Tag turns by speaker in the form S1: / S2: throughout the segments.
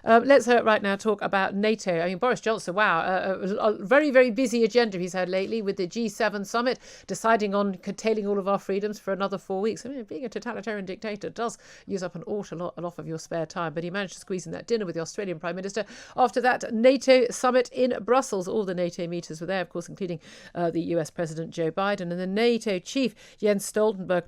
S1: Let's right now talk about NATO. I mean, Boris Johnson, wow, a very, very busy agenda he's had lately with the G7 summit, deciding on curtailing all of our freedoms for another 4 weeks. I mean, being a totalitarian dictator does use up an awful lot of your spare time, but he managed to squeeze in that dinner with the Australian Prime Minister. After that, NATO summit in Brussels. All the NATO meetings were there, of course, including the US President Joe Biden. And the NATO chief, Jens Stoltenberg,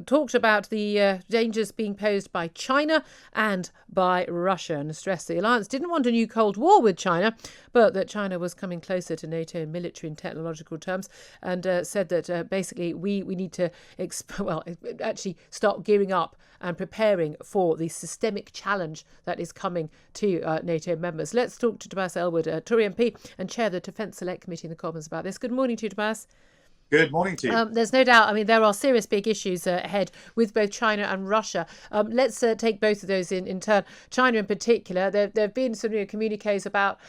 S1: talked about the dangers being posed by China and by Russia, and stressed the alliance didn't want a new Cold War with China, but that China was coming closer to NATO in military and technological terms, and said that basically we need to actually start gearing up and preparing for the systemic challenge that is coming to NATO members. Let's talk to Tobias Ellwood, Tory MP and chair of the Defence Select Committee in the Commons, about this. Good morning to you, Tobias.
S2: Good morning to you.
S1: There's no doubt. I mean, there are serious big issues ahead with both China and Russia. Let's take both of those in turn. China in particular, there have been some communiques about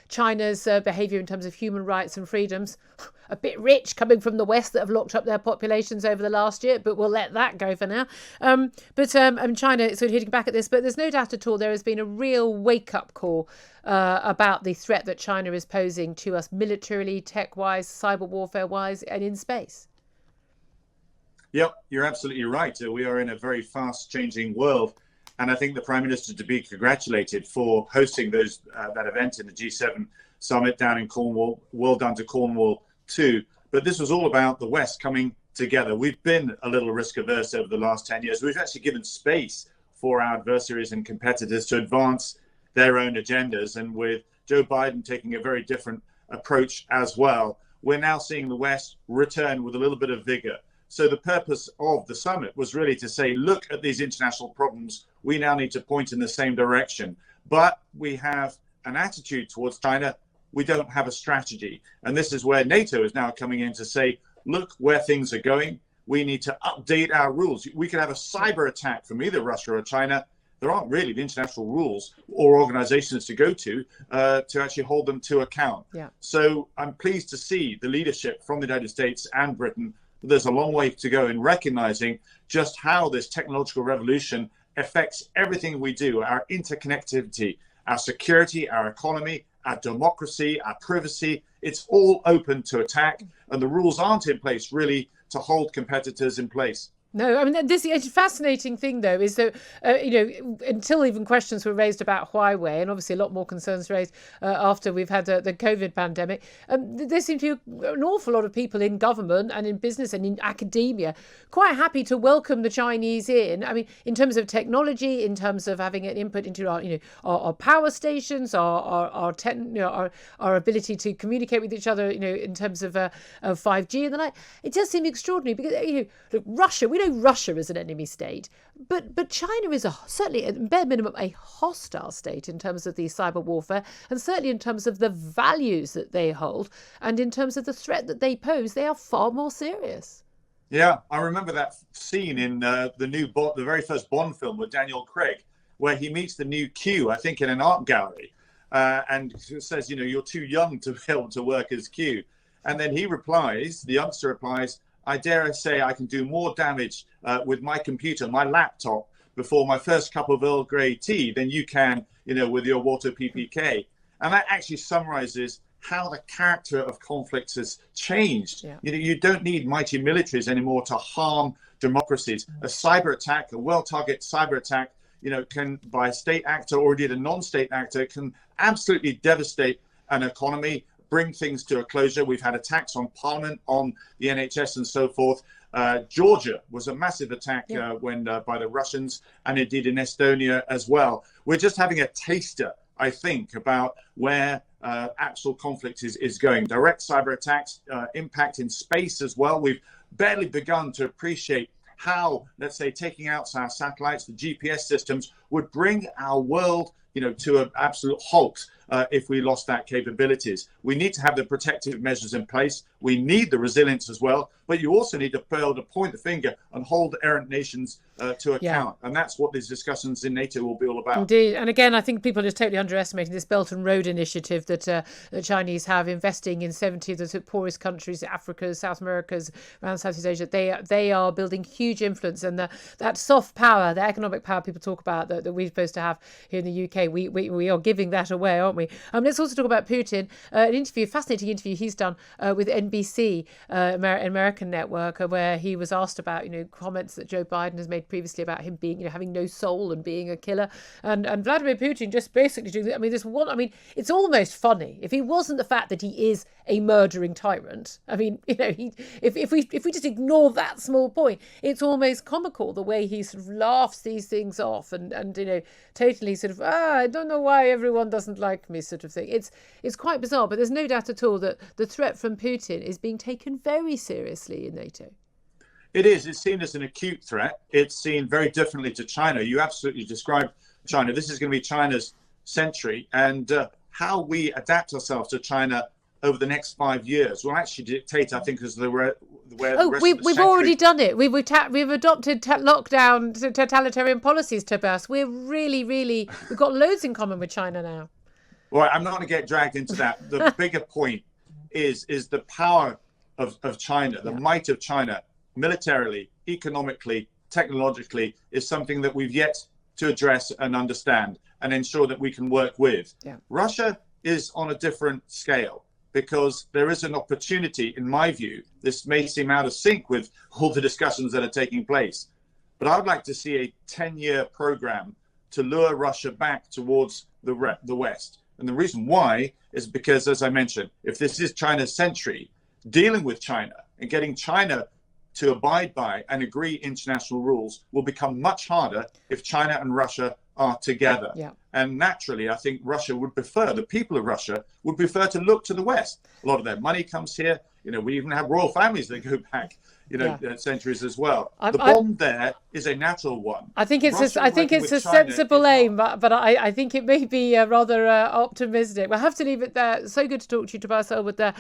S1: China's behaviour in terms of human rights and freedoms. A bit rich coming from the West that have locked up their populations over the last year, but we'll let that go for now. But China is sort of hitting back at this, but there's no doubt at all there has been a real wake-up call about the threat that China is posing to us militarily, tech-wise, cyber warfare-wise, and in space.
S2: Yep, you're absolutely right. We are in a very fast-changing world, and I think the Prime Minister to be congratulated for hosting that event in the G7 summit down in Cornwall. Well done to Cornwall too. But this was all about the West coming together. We've been a little risk-averse over the last 10 years. We've actually given space for our adversaries and competitors to advance their own agendas. And with Joe Biden taking a very different approach as well, we're now seeing the West return with a little bit of vigor. So the purpose of the summit was really to say, look at these international problems. We now need to point in the same direction. But we have an attitude towards China. We don't have a strategy. And this is where NATO is now coming in to say, look where things are going. We need to update our rules. We could have a cyber attack from either Russia or China. There aren't really the international rules or organizations to go to actually hold them to account.
S1: Yeah.
S2: So I'm pleased to see the leadership from the United States and Britain. There's a long way to go in recognizing just how this technological revolution affects everything we do, our interconnectivity, our security, our economy, our democracy, our privacy. It's all open to attack, and the rules aren't in place really to hold competitors in place.
S1: No, I mean, this fascinating thing, though, is that, until even questions were raised about Huawei, and obviously a lot more concerns raised after we've had the COVID pandemic, there seem to be an awful lot of people in government and in business and in academia quite happy to welcome the Chinese in. I mean, in terms of technology, in terms of having an input into our power stations, our ability to communicate with each other, in terms of 5G and the like. It does seem extraordinary because, look, Russia, we know Russia is an enemy state, but China is certainly, at bare minimum, a hostile state in terms of the cyber warfare, and certainly in terms of the values that they hold, and in terms of the threat that they pose. They are far more serious.
S2: Yeah, I remember that scene in the very first Bond film with Daniel Craig, where he meets the new Q, I think, in an art gallery, and says, you're too young to be able to work as Q. And then the youngster replies, I dare say I can do more damage with my computer, my laptop, before my first cup of Earl Grey tea than you can, with your water PPK. And that actually summarizes how the character of conflicts has changed.
S1: Yeah.
S2: You don't need mighty militaries anymore to harm democracies. A cyber attack, a well-targeted cyber attack, can, by a state actor or indeed a non-state actor, can absolutely devastate an economy, bring things to a closure. We've had attacks on Parliament, on the NHS and so forth. Georgia was a massive attack by the Russians, and indeed in Estonia as well. We're just having a taster, I think, about where actual conflict is going. Direct cyber attacks, impact in space as well. We've barely begun to appreciate how, let's say, taking out our satellites, the GPS systems, would bring our world to an absolute halt. if we lost that capabilities. We need to have the protective measures in place. We need the resilience as well, but you also need to be able to point the finger and hold errant nations to account. And that's what these discussions in NATO will be all about.
S1: Indeed. And again, I think people are just totally underestimating this Belt and Road initiative that the Chinese have, investing in 70 of the poorest countries, Africa, South America's, around Southeast Asia. They are building huge influence, and that soft power, the economic power people talk about that we're supposed to have here in the UK, we are giving that away, aren't we? Let's also talk about Putin. An interview, fascinating interview he's done with NBC, American network, where he was asked about comments that Joe Biden has made previously about him being having no soul and being a killer, and Vladimir Putin just basically doing. It's almost funny if it wasn't the fact that he is a murdering tyrant. If we just ignore that small point, it's almost comical the way he sort of laughs these things off and totally sort of I don't know why everyone doesn't like me sort of thing. It's quite bizarre, but there's no doubt at all that the threat from Putin is being taken very seriously in NATO.
S2: It is. It's seen as an acute threat. It's seen very differently to China. You absolutely described China. This is going to be China's century, and how we adapt ourselves to China over the next 5 years will actually dictate, I think,
S1: we've already done it. We've adopted lockdown totalitarian policies, Tobias. We've got loads in common with China now.
S2: Well, I'm not going to get dragged into that. The bigger point is the power of China, the might of China, militarily, economically, technologically, is something that we've yet to address and understand and ensure that we can work with. Russia is on a different scale, because there is an opportunity, in my view. This may seem out of sync with all the discussions that are taking place, but I would like to see a 10-year program to lure Russia back towards the West. And the reason why is because, as I mentioned, if this is China's century, dealing with China and getting China to abide by and agree international rules will become much harder if China and Russia are together. And naturally, I think the people of Russia would prefer to look to the West. A lot of their money comes here. We even have royal families that go back, centuries as well. The bond there is a natural one.
S1: I think it's a sensible aim, but I think it may be rather optimistic. We'll have to leave it there. So good to talk to you, Tobias Ellwood there.